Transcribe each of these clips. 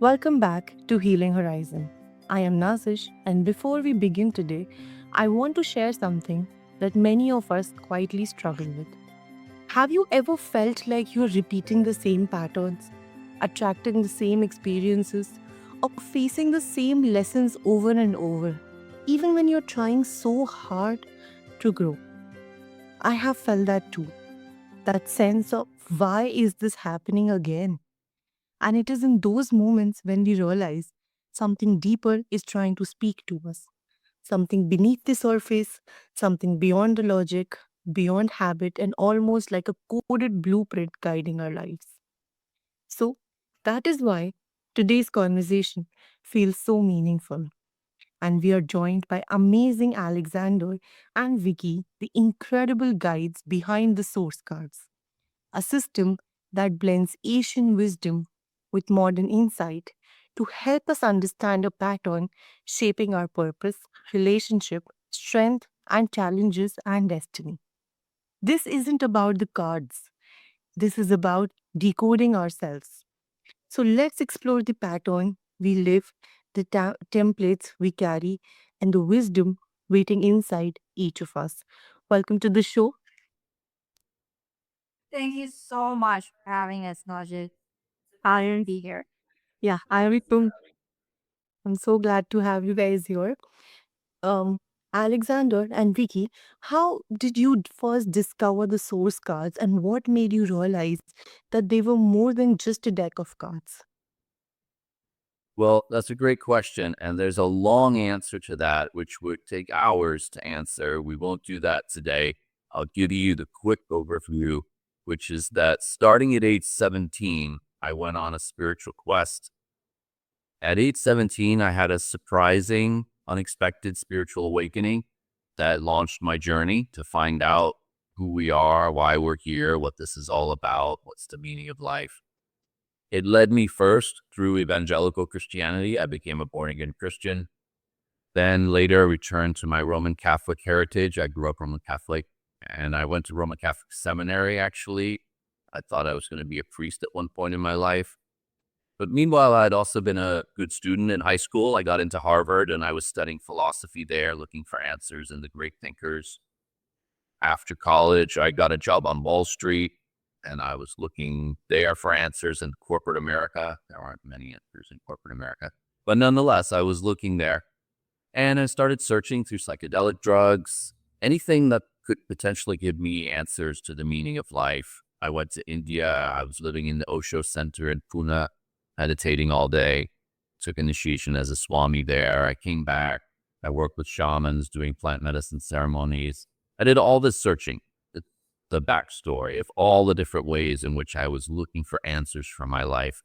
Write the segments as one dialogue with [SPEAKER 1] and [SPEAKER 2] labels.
[SPEAKER 1] Welcome back to Healing Horizon. I am Nazish, and before we begin today, I want to share something that many of us quietly struggle with. Have you ever felt like you're repeating the same patterns, attracting the same experiences, or facing the same lessons over and over, even when you're trying so hard to grow? I have felt that too. That sense of why is this happening again? And it is in those moments when we realize something deeper is trying to speak to us, something beneath the surface, something beyond the logic, beyond habit, and almost like a coded blueprint guiding our lives. So, that is why today's conversation feels so meaningful. And we are joined by amazing Alexander and Viki, the incredible guides behind the source cards, a system that blends Asian wisdom with modern insight to help us understand a pattern shaping our purpose, relationship, strength, and challenges and destiny. This isn't about the cards, this is about decoding ourselves. So let's explore the pattern we live, the templates we carry, and the wisdom waiting inside each of us. Welcome to the show.
[SPEAKER 2] Thank you so much for having us, Najid.
[SPEAKER 1] I
[SPEAKER 2] To
[SPEAKER 1] am,
[SPEAKER 2] be here.
[SPEAKER 1] yeah, I am too. I'm so glad to have you guys here. Um, Alexander and Vicky, how did you first discover the source cards and what made you realize that they were more than just a deck of cards?
[SPEAKER 3] Well, that's a great question. And there's a long answer to that, which would take hours to answer. We won't do that today. I'll give you the quick overview, which is that starting at age 17, I went on a spiritual quest. At age 17, I had a surprising, unexpected spiritual awakening that launched my journey to find out who we are, why we're here, what this is all about, what's the meaning of life. It led me first through evangelical Christianity. I became a born again Christian. Then later returned to my Roman Catholic heritage. I grew up Roman Catholic and I went to Roman Catholic seminary actually. I thought I was going to be a priest at one point in my life. But meanwhile, I'd also been a good student in high school. I got into Harvard and I was studying philosophy there, looking for answers in the great thinkers. After college, I got a job on Wall Street and I was looking there for answers in corporate America. There aren't many answers in corporate America, but nonetheless, I was looking there and I started searching through psychedelic drugs, anything that could potentially give me answers to the meaning of life. I went to India. I was living in the Osho Center in Pune, meditating all day, took initiation as a Swami there. I came back. I worked with shamans doing plant medicine ceremonies. I did all this searching, the backstory of all the different ways in which I was looking for answers for my life.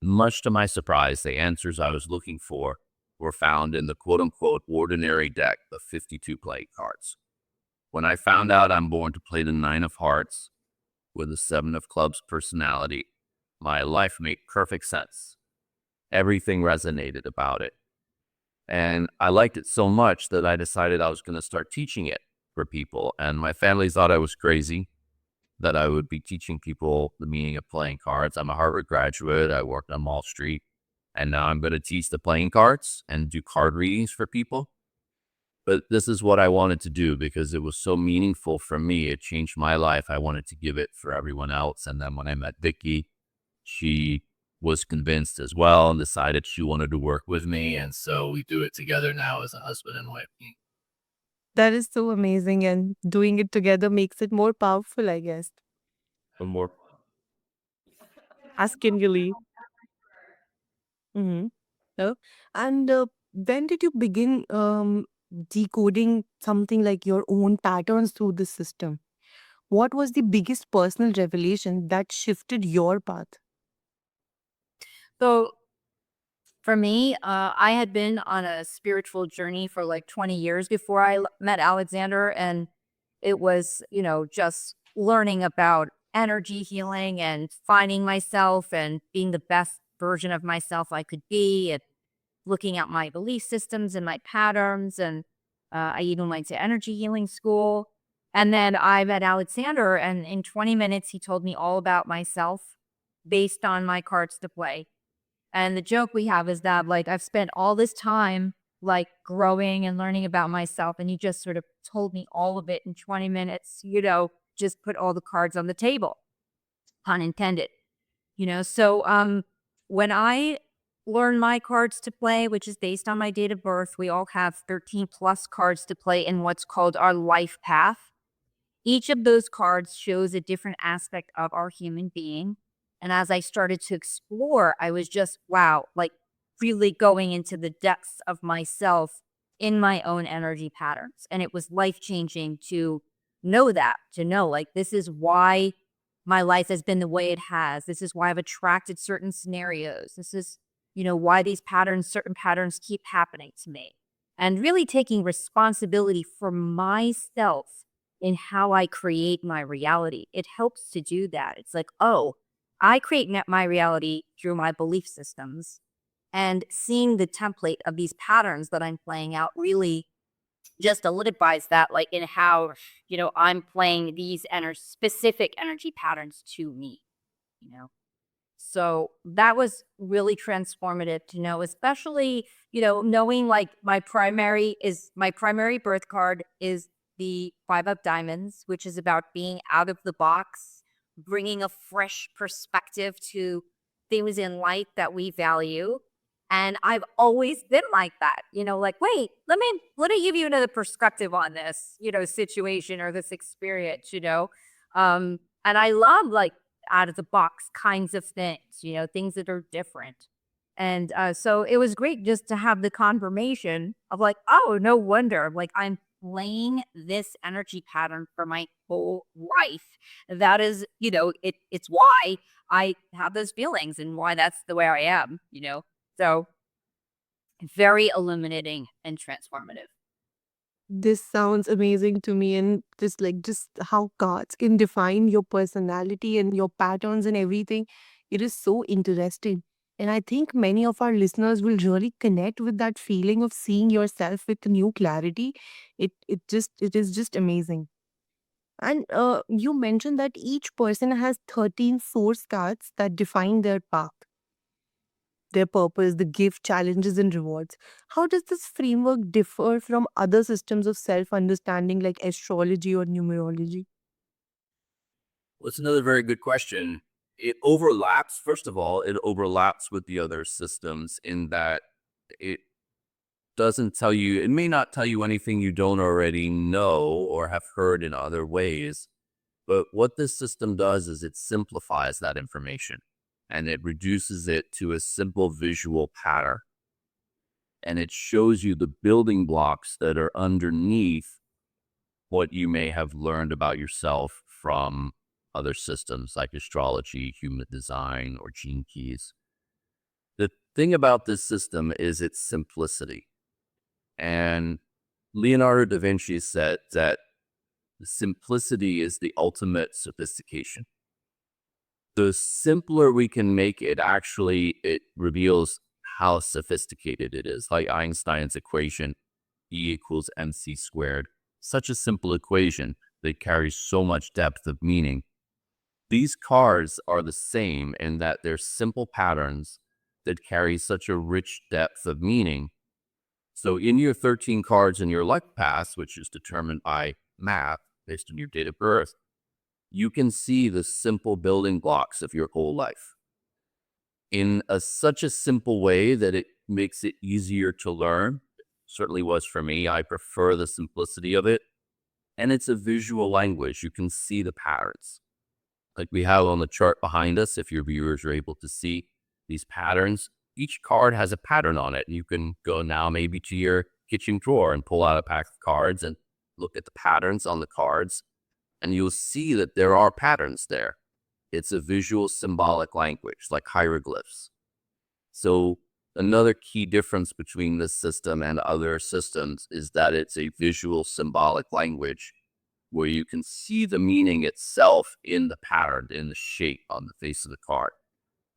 [SPEAKER 3] Much to my surprise, the answers I was looking for were found in the quote unquote ordinary deck of 52 playing cards. When I found out I'm born to play the Nine of Hearts with the Seven of Clubs personality, my life made perfect sense. Everything resonated about it. And I liked it so much that I decided I was going to start teaching it for people. And my family thought I was crazy that I would be teaching people the meaning of playing cards. I'm a Harvard graduate. I worked on Wall Street. And now I'm going to teach the playing cards and do card readings for people. But this is what I wanted to do because it was so meaningful for me. It changed my life. I wanted to give it for everyone else. And then when I met Vicky, she was convinced as well and decided she wanted to work with me. And so we do it together now as a husband and wife.
[SPEAKER 1] That is so amazing, and doing it together makes it more powerful, I guess.
[SPEAKER 3] One more.
[SPEAKER 1] As can you leave? Mm-hmm. And when did you begin decoding something like your own patterns through the system? What was the biggest personal revelation that shifted your path?
[SPEAKER 2] So for me, I had been on a spiritual journey for like 20 years before met Alexander. And it was, just learning about energy healing and finding myself and being the best version of myself I could be and looking at my belief systems and my patterns. And I even went to energy healing school. And then I met Alexander, and in 20 minutes, he told me all about myself based on my cards to play. And the joke we have is that like I've spent all this time like growing and learning about myself, and you just sort of told me all of it in 20 minutes, just put all the cards on the table, pun intended. So when I learn my cards to play, which is based on my date of birth, we all have 13 plus cards to play in what's called our life path. Each of those cards shows a different aspect of our human being. And as I started to explore, I was just, wow, like really going into the depths of myself in my own energy patterns. And it was life changing to know that, to know like this is why my life has been the way it has. This is why I've attracted certain scenarios. This is, why these patterns, certain patterns keep happening to me. And really taking responsibility for myself in how I create my reality. It helps to do that. It's like, oh, I create my reality through my belief systems, and seeing the template of these patterns that I'm playing out really just solidifies that, like in how, I'm playing these specific energy patterns to me, you know. So that was really transformative to know, especially, knowing like my primary birth card is the 5 of Diamonds, which is about being out of the box, bringing a fresh perspective to things in life that we value. And I've always been like that, like, wait, let me give you another perspective on this, situation or this experience, and I love like out of the box kinds of things, things that are different. And so it was great just to have the confirmation of like, oh, no wonder, like I'm playing this energy pattern for my whole life. That is, it's why I have those feelings and why that's the way I am, So very illuminating and transformative.
[SPEAKER 1] This sounds amazing to me, and just how cards can define your personality and your patterns and everything. It is so interesting. And I think many of our listeners will really connect with that feeling of seeing yourself with new clarity. It is just amazing. And you mentioned that each person has 13 source cards that define their path, their purpose, the gift, challenges, and rewards. How does this framework differ from other systems of self understanding like astrology or numerology?
[SPEAKER 3] Well, it's another very good question. It overlaps, first of all, it overlaps with the other systems in that it doesn't tell you, it may not tell you anything you don't already know or have heard in other ways. But what this system does is it simplifies that information and it reduces it to a simple visual pattern. And it shows you the building blocks that are underneath what you may have learned about yourself from other systems like astrology, human design, or gene keys. The thing about this system is its simplicity. And Leonardo da Vinci said that the simplicity is the ultimate sophistication. The simpler we can make it, actually, it reveals how sophisticated it is. Like Einstein's equation, E equals mc squared. Such a simple equation that carries so much depth of meaning. These cards are the same in that they're simple patterns that carry such a rich depth of meaning. So in your 13 cards in your life path, which is determined by math based on your date of birth, you can see the simple building blocks of your whole life in such a simple way that it makes it easier to learn. Certainly was for me. I prefer the simplicity of it. And it's a visual language. You can see the patterns. Like we have on the chart behind us, if your viewers are able to see these patterns, each card has a pattern on it. You can go now maybe to your kitchen drawer and pull out a pack of cards and look at the patterns on the cards, and you'll see that there are patterns there. It's a visual symbolic language, like hieroglyphs. So another key difference between this system and other systems is that it's a visual symbolic language where you can see the meaning itself in the pattern, in the shape on the face of the card.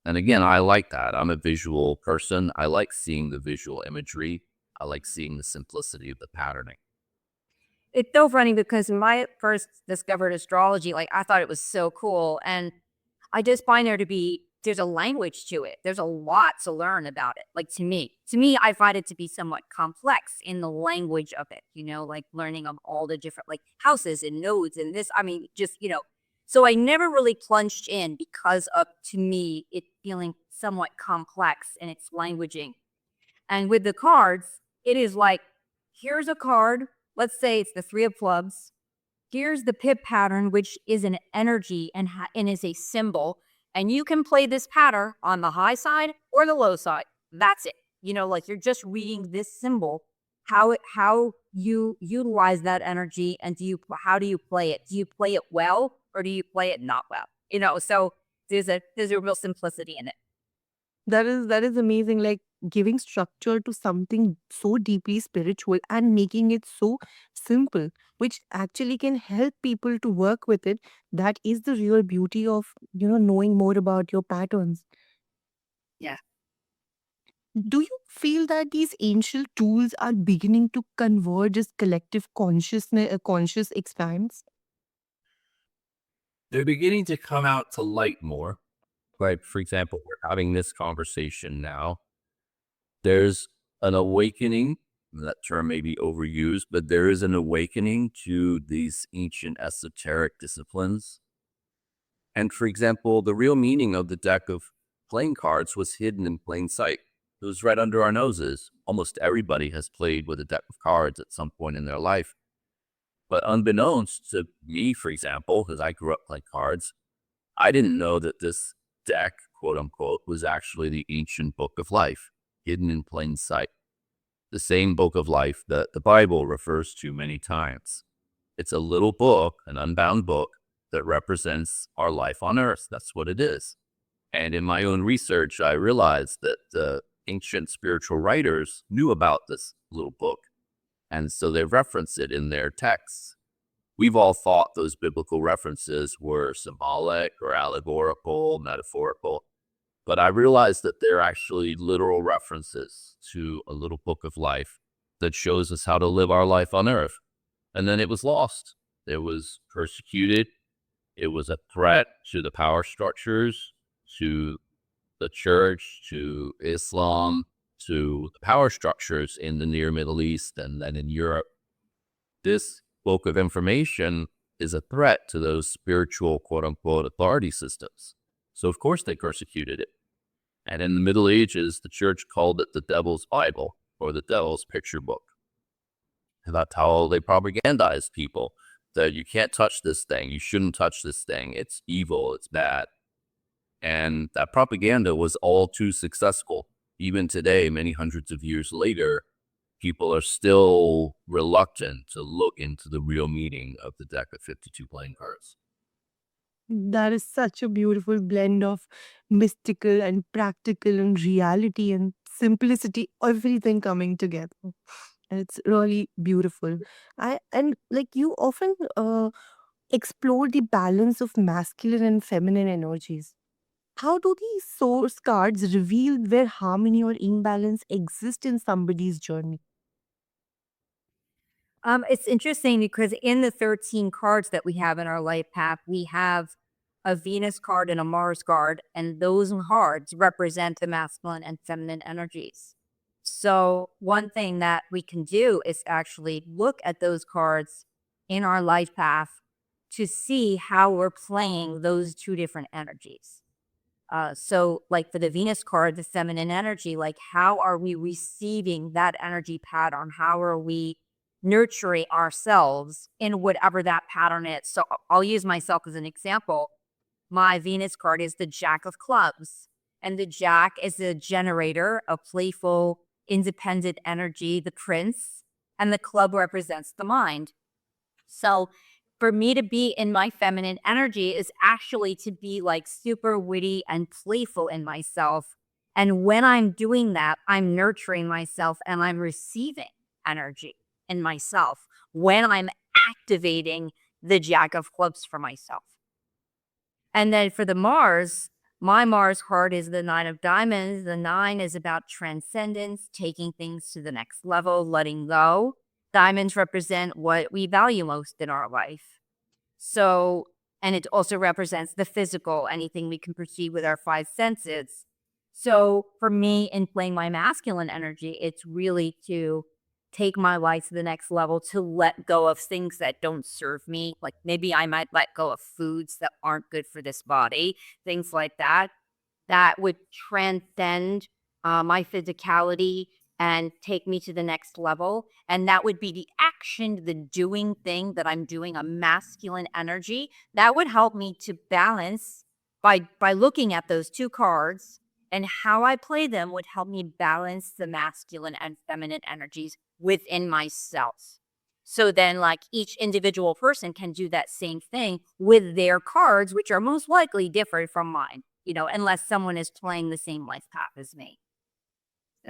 [SPEAKER 3] And again, I like that. I'm a visual person. I like seeing the visual imagery. I like seeing the simplicity of the patterning.
[SPEAKER 2] It's so funny because when I first discovered astrology, like I thought it was so cool. And I just find there to be there's a language to it. There's a lot to learn about it. Like to me, I find it to be somewhat complex in the language of it, like learning of all the different like houses and nodes and this, I mean, just, so I never really plunged in because of, to me, it feeling somewhat complex in its languaging. And with the cards, it is like, here's a card. Let's say it's the three of clubs. Here's the pip pattern, which is an energy and is a symbol. And you can play this pattern on the high side or the low side. That's it. Like you're just reading this symbol, how you utilize that energy, and how do you play it? Do you play it well or do you play it not well? So there's a real simplicity in it.
[SPEAKER 1] That is amazing. Like giving structure to something so deeply spiritual and making it so simple, which actually can help people to work with it. That is the real beauty of, knowing more about your patterns.
[SPEAKER 2] Yeah.
[SPEAKER 1] Do you feel that these ancient tools are beginning to converge as collective consciousness, conscious expanse?
[SPEAKER 3] They're beginning to come out to light more. Right. For example, we're having this conversation now. There's an awakening. That term may be overused, but there is an awakening to these ancient esoteric disciplines. And for example, the real meaning of the deck of playing cards was hidden in plain sight. It was right under our noses. Almost everybody has played with a deck of cards at some point in their life. But unbeknownst to me, for example, because I grew up playing cards, I didn't know that this deck, quote unquote, was actually the ancient book of life, hidden in plain sight. The same book of life that the Bible refers to many times. It's a little book, an unbound book, that represents our life on earth. That's what it is. And in my own research, I realized that the ancient spiritual writers knew about this little book. And so they reference it in their texts. We've all thought those biblical references were symbolic or allegorical, metaphorical, but I realized that they're actually literal references to a little book of life that shows us how to live our life on earth. And then it was lost. It was persecuted. It was a threat to the power structures, to the church, to Islam, to the power structures in the near Middle East and then in Europe. This book of information is a threat to those spiritual, quote unquote, authority systems. So of course they persecuted it. And in the Middle Ages, the church called it the Devil's Bible or the Devil's Picture Book. And that's how they propagandized people, that you can't touch this thing. You shouldn't touch this thing. It's evil. It's bad. And that propaganda was all too successful. Even today, many hundreds of years later, people are still reluctant to look into the real meaning of the deck of 52 playing cards.
[SPEAKER 1] That is such a beautiful blend of mystical and practical and reality and simplicity, everything coming together. And it's really beautiful. And like you often explore the balance of masculine and feminine energies. How do these source cards reveal where harmony or imbalance exist in somebody's journey?
[SPEAKER 2] It's interesting because in the 13 cards that we have in our life path, we have a Venus card and a Mars card, and those cards represent the masculine and feminine energies. So one thing that we can do is actually look at those cards in our life path to see how we're playing those two different energies. So like for the Venus card, the feminine energy, like how are we receiving that energy pattern? How are we nurturing ourselves in whatever that pattern is? So I'll use myself as an example. My Venus card is the Jack of Clubs, and the Jack is the generator of playful, independent energy, the Prince, and the club represents the mind. So for me to be in my feminine energy is actually to be like super witty and playful in myself. And when I'm doing that, I'm nurturing myself and I'm receiving energy in myself when I'm activating the Jack of Clubs for myself. And then for the Mars, my Mars card is the Nine of Diamonds. The 9 is about transcendence, taking things to the next level, letting go. Diamonds represent what we value most in our life. So And it also represents the physical, anything we can perceive with our five senses. So for me, in playing my masculine energy, it's really to take my life to the next level, to let go of things that don't serve me. Like maybe I might let go of foods that aren't good for this body, things like that, that would transcend my physicality and take me to the next level. And that would be the action, the doing thing that I'm doing, a masculine energy. That would help me to balance by looking at those two cards, and how I play them would help me balance the masculine and feminine energies within myself. So then, like, each individual person can do that same thing with their cards, which are most likely different from mine, unless someone is playing the same life path as me.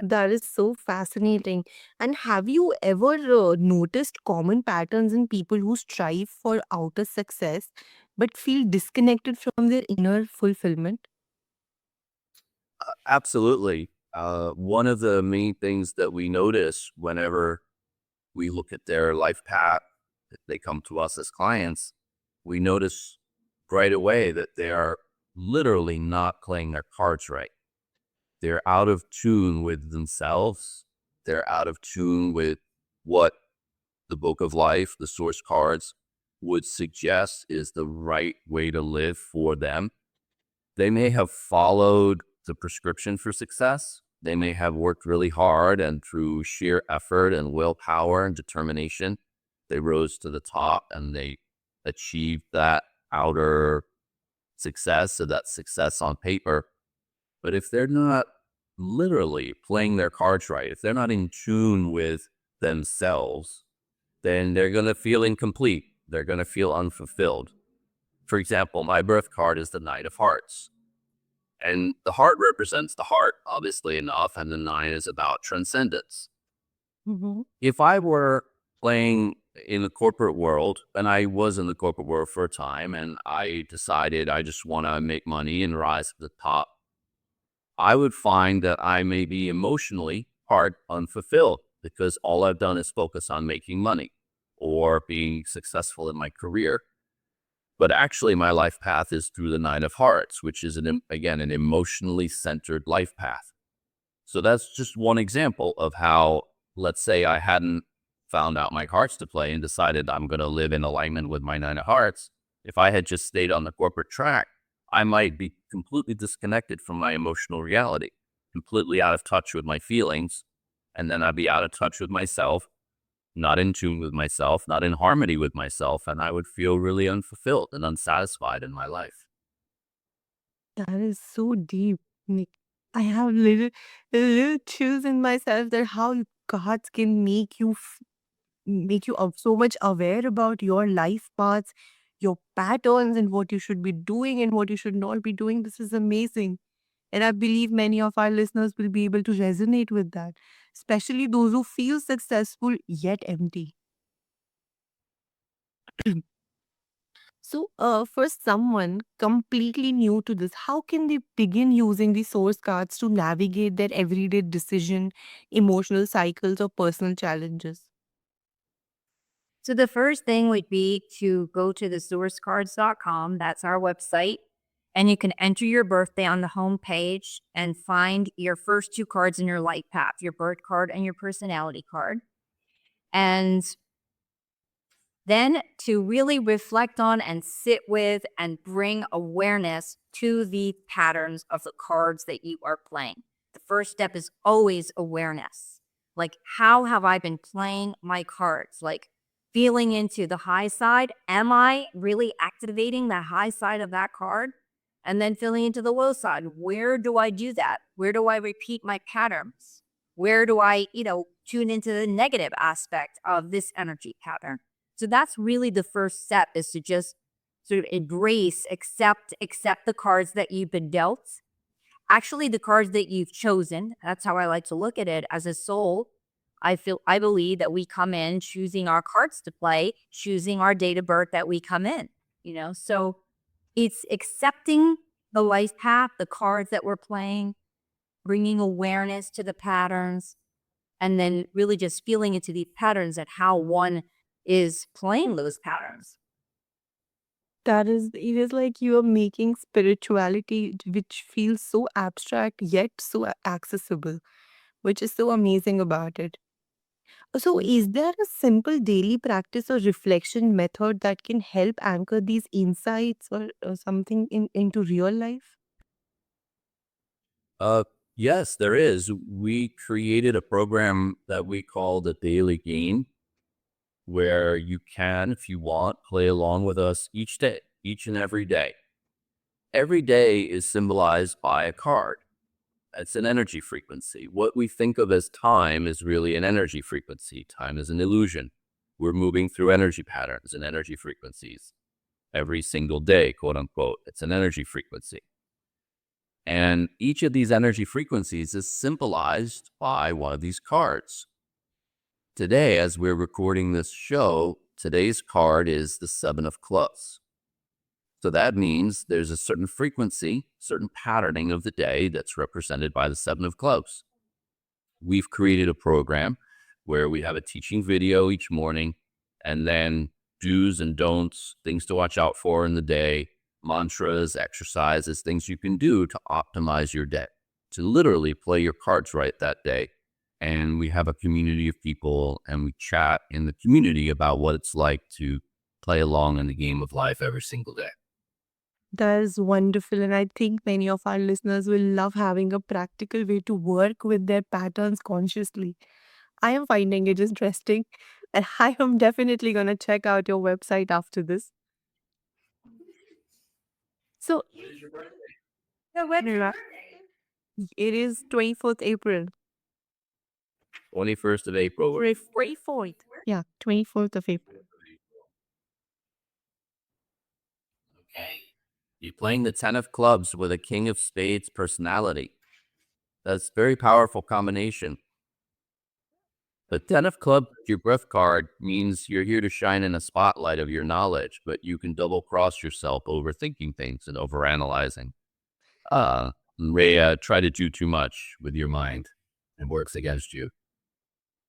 [SPEAKER 1] That is so fascinating. And have you ever noticed common patterns in people who strive for outer success but feel disconnected from their inner fulfillment?
[SPEAKER 3] Absolutely. One of the main things that we notice whenever we look at their life path, if they come to us as clients, we notice right away that they are literally not playing their cards right. They're out of tune with themselves. They're out of tune with what the book of life, the source cards, would suggest is the right way to live for them. They may have followed the prescription for success. They may have worked really hard, and through sheer effort and willpower and determination, they rose to the top and they achieved that outer success, or that success on paper. But if they're not literally playing their cards right, if they're not in tune with themselves, then they're going to feel incomplete. They're going to feel unfulfilled. For example, my birth card is the Knight of Hearts. And the heart represents the heart, obviously enough, and the nine is about transcendence.
[SPEAKER 1] Mhm.
[SPEAKER 3] If I were playing in the corporate world, and I was in the corporate world for a time, and I decided I just want to make money and rise to the top, I would find that I may be emotionally hard unfulfilled because all I've done is focus on making money or being successful in my career. But actually, my life path is through the Nine of Hearts, which is, again, an emotionally centered life path. So that's just one example of how, let's say I hadn't found out my cards to play and decided I'm going to live in alignment with my Nine of Hearts. If I had just stayed on the corporate track, I might be completely disconnected from my emotional reality, completely out of touch with my feelings, and then I'd be out of touch with myself, not in tune with myself, not in harmony with myself, and I would feel really unfulfilled and unsatisfied in my life.
[SPEAKER 1] That is so deep, Nick. I have little chills in myself that how cards can make you so much aware about your life paths, your patterns, and what you should be doing and what you should not be doing. This is amazing. And I believe many of our listeners will be able to resonate with that, especially those who feel successful yet empty. So, for someone completely new to this, how can they begin using the source cards to navigate their everyday decision, emotional cycles, or personal challenges?
[SPEAKER 2] So the first thing would be to go to the sourcecards.com. That's our website. And you can enter your birthday on the home page and find your first two cards in your life path, your birth card and your personality card. And then to really reflect on and sit with and bring awareness to the patterns of the cards that you are playing. The first step is always awareness. Like, how have I been playing my cards? Like, feeling into the high side. Am I really activating the high side of that card? And then feeling into the low side. Where do I do that? Where do I repeat my patterns? Where do I, tune into the negative aspect of this energy pattern? So that's really the first step, is to just sort of embrace, accept the cards that you've been dealt. Actually, the cards that you've chosen. That's how I like to look at it. As a soul, I believe that we come in choosing our cards to play, choosing our date of birth that we come in. So it's accepting the life path, the cards that we're playing, bringing awareness to the patterns, and then really just feeling into these patterns and how one is playing those patterns.
[SPEAKER 1] It is like you are making spirituality, which feels so abstract yet so accessible, which is so amazing about it. So, is there a simple daily practice or reflection method that can help anchor these insights or something into real life?
[SPEAKER 3] Uh, yes, there is. We created a program that we call the Daily Game, where you can, if you want, play along with us each day, each and every day. Every day is symbolized by a card. It's an energy frequency. What we think of as time is really an energy frequency. Time is an illusion. We're moving through energy patterns and energy frequencies every single day, quote unquote. It's an energy frequency. And each of these energy frequencies is symbolized by one of these cards. Today, as we're recording this show, today's card is the Seven of Clubs. So that means there's a certain frequency, certain patterning of the day that's represented by the Seven of Clubs. We've created a program where we have a teaching video each morning, and then do's and don'ts, things to watch out for in the day, mantras, exercises, things you can do to optimize your day, to literally play your cards right that day. And we have a community of people, and we chat in the community about what it's like to play along in the game of life every single day.
[SPEAKER 1] That is wonderful. And I think many of our listeners will love having a practical way to work with their patterns consciously. I am finding it interesting. And I am definitely going to check out your website after this. So,
[SPEAKER 2] So what's your
[SPEAKER 1] Ra-
[SPEAKER 2] birthday?
[SPEAKER 1] it is 24th April.
[SPEAKER 3] 21st of April.
[SPEAKER 1] 24th. Yeah, 24th of April.
[SPEAKER 3] Okay. You're playing the 10 of clubs with a king of spades personality. That's a very powerful combination. The 10 of clubs, your breath card, means you're here to shine in a spotlight of your knowledge, but you can double cross yourself overthinking things and overanalyzing. May try to do too much with your mind and works against you.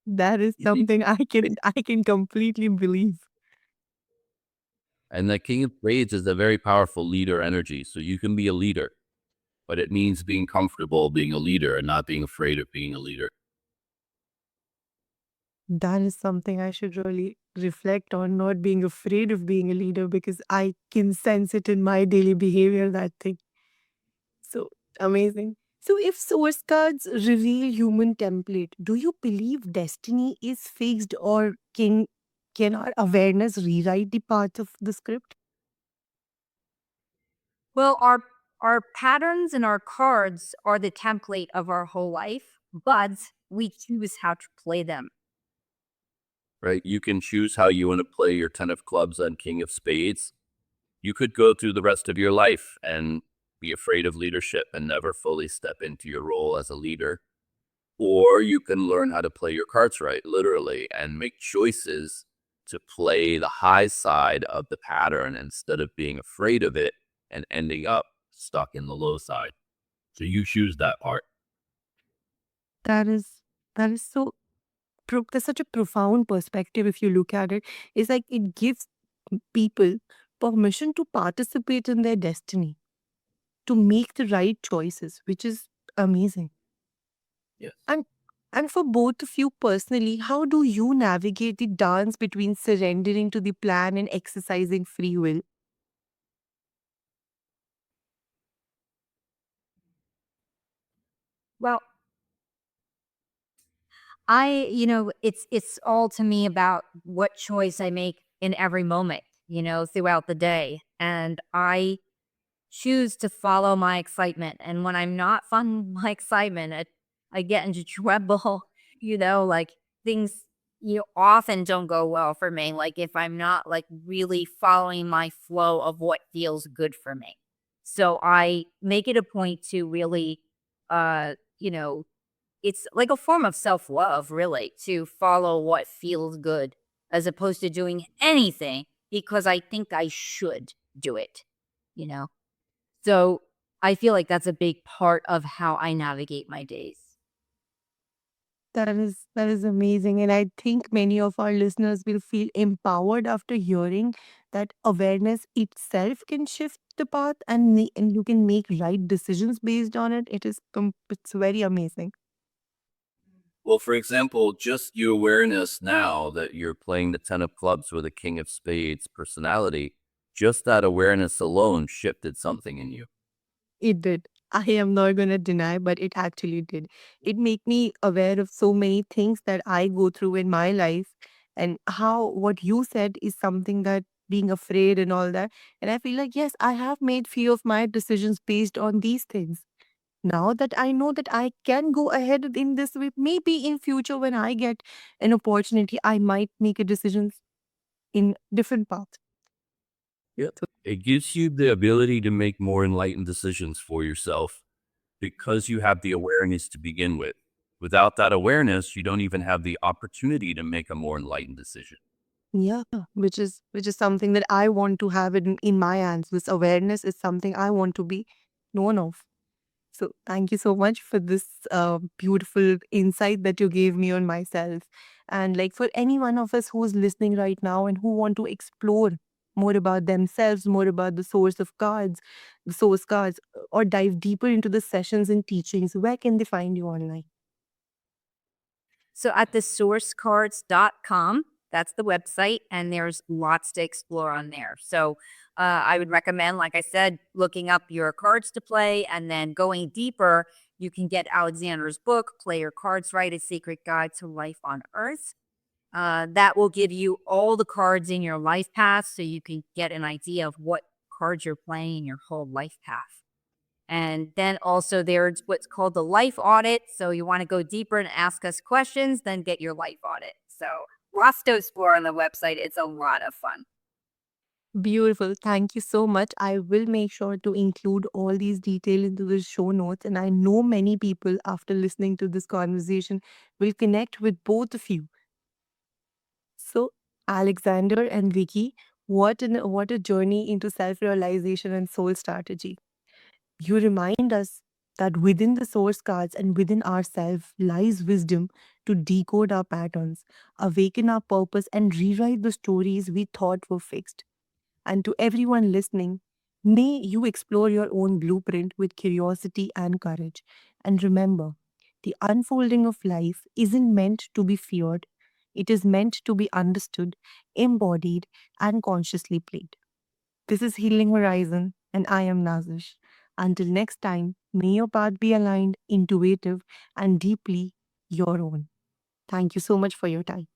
[SPEAKER 1] That is something I can completely believe.
[SPEAKER 3] And the king of spades is a very powerful leader energy. So you can be a leader, but it means being comfortable being a leader and not being afraid of being a leader.
[SPEAKER 1] That is something I should really reflect on, not being afraid of being a leader because I can sense it in my daily behavior, that thing. So amazing. So if source cards reveal human template, do you believe destiny is fixed or can our awareness rewrite the parts of the script?
[SPEAKER 2] Well, our patterns and our cards are the template of our whole life, but we choose how to play them.
[SPEAKER 3] Right? You can choose how you want to play your 10 of clubs on king of spades. You could go through the rest of your life and be afraid of leadership and never fully step into your role as a leader. Or you can learn how to play your cards right, literally, and make choices to play the high side of the pattern instead of being afraid of it and ending up stuck in the low side. So you choose that part.
[SPEAKER 1] That is so that's such a profound perspective if you look at it. It's like it gives people permission to participate in their destiny, to make the right choices, which is amazing.
[SPEAKER 3] Yes.
[SPEAKER 1] And for both of you personally, how do you navigate the dance between surrendering to the plan and exercising free will?
[SPEAKER 2] Well, it's all to me about what choice I make in every moment, throughout the day. And I choose to follow my excitement. And when I'm not following my excitement, I get into trouble, like things often don't go well for me. Like if I'm not like really following my flow of what feels good for me. So I make it a point to really uh, you know, it's like a form of self-love, really, to follow what feels good as opposed to doing anything because I think I should do it, you know? So I feel like that's a big part of how I navigate my days.
[SPEAKER 1] That is amazing. And I think many of our listeners will feel empowered after hearing that awareness itself can shift the path, and and you can make right decisions based on it. It's very amazing.
[SPEAKER 3] Well, for example, just your awareness now that you're playing the 10 of clubs with a king of spades personality, just that awareness alone shifted something in you.
[SPEAKER 1] It did. I am not going to deny, but it actually did. It made me aware of so many things that I go through in my life, and how what you said is something that being afraid and all that. And I feel like, yes, I have made few of my decisions based on these things. Now that I know that I can go ahead in this way, maybe in future when I get an opportunity, I might make a decision in different path.
[SPEAKER 3] Yep. It gives you the ability to make more enlightened decisions for yourself because you have the awareness to begin with. Without that awareness, you don't even have the opportunity to make a more enlightened decision.
[SPEAKER 1] Yeah, which is something that I want to have in my hands. This awareness is something I want to be known of. So thank you so much for this beautiful insight that you gave me on myself. And like for any one of us who's listening right now and who want to explore more about themselves, more about the source cards, or dive deeper into the sessions and teachings, where can they find you online?
[SPEAKER 2] So at thesourcecards.com, that's the website, and there's lots to explore on there. So I would recommend, like I said, looking up your cards to play and then going deeper. You can get Alexander's book, Play Your Cards Right, A Secret Guide to Life on Earth. That will give you all the cards in your life path so you can get an idea of what cards you're playing in your whole life path. And then also there's what's called the life audit. So you want to go deeper and ask us questions, then get your life audit. So lots to explore on the website. It's a lot of fun.
[SPEAKER 1] Beautiful. Thank you so much. I will make sure to include all these details into the show notes. And I know many people, after listening to this conversation, will connect with both of you. So, Alexander and Vicky, what a journey into self-realization and soul strategy. You remind us that within the source cards and within ourselves lies wisdom to decode our patterns, awaken our purpose, and rewrite the stories we thought were fixed. And to everyone listening, may you explore your own blueprint with curiosity and courage. And remember, the unfolding of life isn't meant to be feared, it is meant to be understood, embodied, and consciously played. This is Healing Horizon, and I am Nazish. Until next time, may your path be aligned, intuitive, and deeply your own. Thank you so much for your time.